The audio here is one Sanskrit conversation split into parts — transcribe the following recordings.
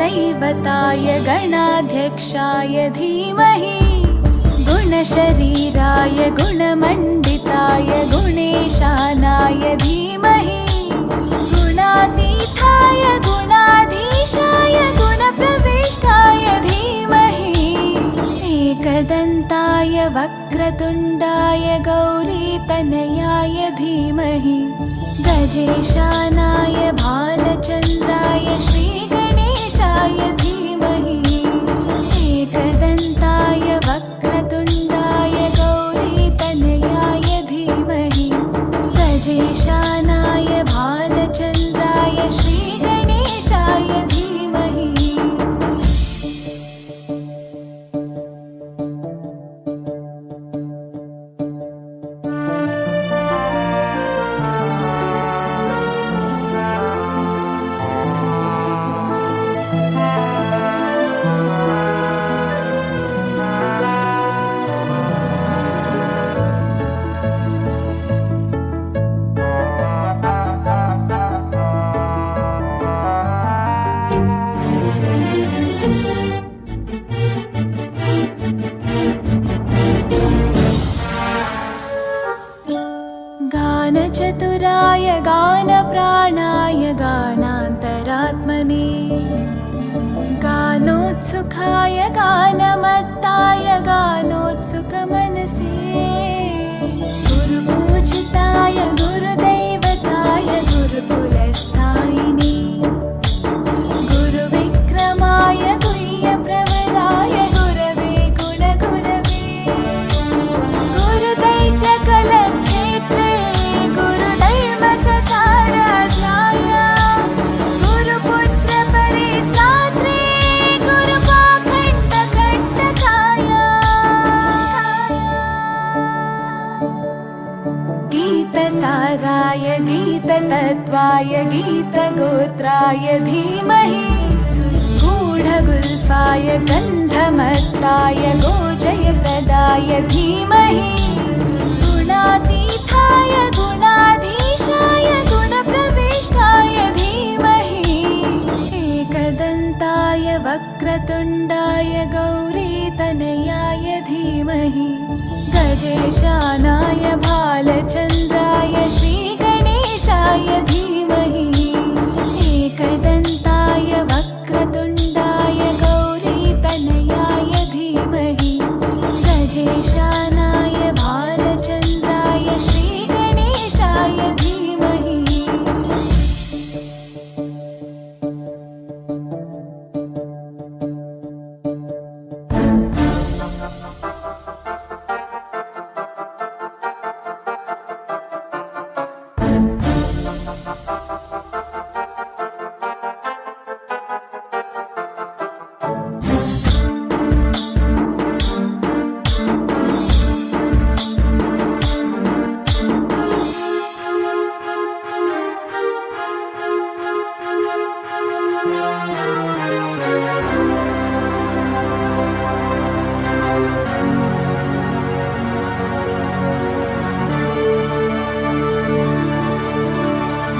गुरुदैवताय गणाध्यक्षाय धीमहि गुणशरीराय गुणमण्डिताय गुणेशानाय धीमहि गुणातीताय गुणाधीशाय गुणप्रविष्टाय धीमहि एकदन्ताय वक्रतुण्डाय गौरीतनयाय धीमहि गजेशानाय भालचन्द्राय श्रीगणेशाय धीमहि एकदन्ताय वक्रतुण्डाय गौरीतनयाय धीमहि गजेशानाय भालचन्द्राय श्रीगणेशाय धीमहि। गानचतुराय गानप्राणाय गानान्तरात्मने गानोत्सुकाय गानमत्ताय गानोत्सुकमनसे गुरुपूजिताय गुरुदैवताय गुरुकुलस्थायिने गुरुविक्रमाय गुह्यप्रवराय गुरवे गुणगुरवे गुरुदैत्यकलक्षेत्रे गुरुधर्मसताराध्याय गुरुपुत्रपरित्रात्रे गुरुपाखण्डखण्डकाय गीतसाराय गीततत्त्वाय गीतगोत्राय धीमहि गूढगुल्फाय गन्धमत्ताय गोजयप्रदाय धीमहि गुणातीताय गुणाधीशाय गुणप्रविष्टाय धीमहि एकदन्ताय वक्रतुण्डाय गौरीतनयाय धीमहि गजेशानाय भालचन्द्राय श्रीगणेशाय धीमहि एकदन्ताय वक्रतुण्डाय गौरीतनयाय धीमहि गजेशानाय भालचन्द्राय श्रीगणेशाय धीमहि।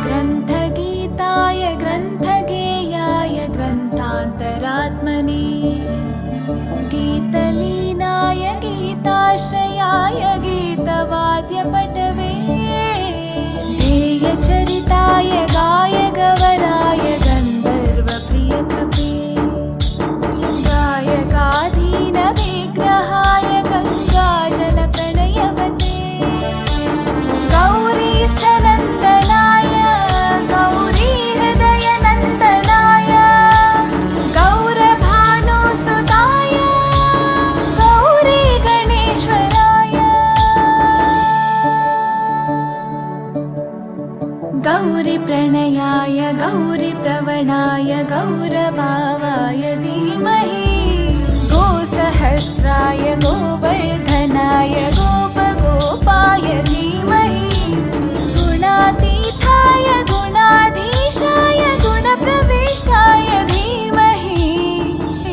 ग्रन्थगीताय ग्रन्थगेयाय ग्रन्थान्तरात्मने गीतलीनाय गीताश्रयाय गीतवाद्यपटवे ध्येयचरिताय गायगवराय गन्धर्वप्रियकृपे गायकाधीनविग्रहाय गङ्गाजलप्रणयवते गौरीस्तनन्दनाय गौरीहृदयनन्दनाय गौरभानुसुताय गौरीगणेश्वराय गौरीप्रणयाय गौरीप्रवणाय गौरभावाय धीमहि गोसहस्राय गोवर्धनाय गोपगोपाय धीमहि गुणातीताय गुणाधीशाय गुणप्रविष्टाय धीमहि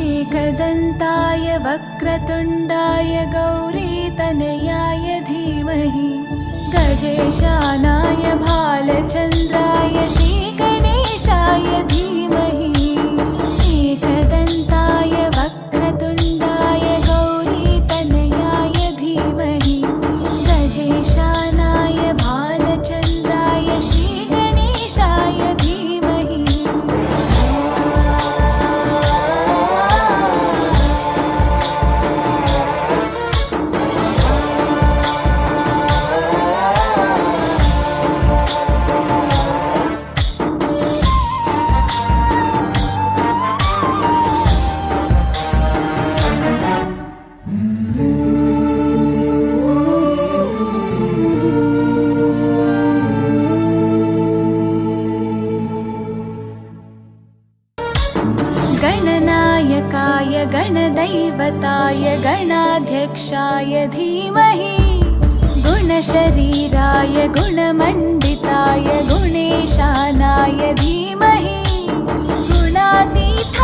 एकदन्ताय वक्रतुण्डाय गौरीतनयाय धीमहि गजेशानाय भालचन्द्राय श्रीगणेशाय धीमहि ईशानाय भालचन्द्राय श्रीगणेशाय धीमहि गणनायकाय गणदैवताय गणाध्यक्षाय धीमहि गुणशरीराय गुणमण्डिताय गुणेशानाय धीमहि गुणातीताय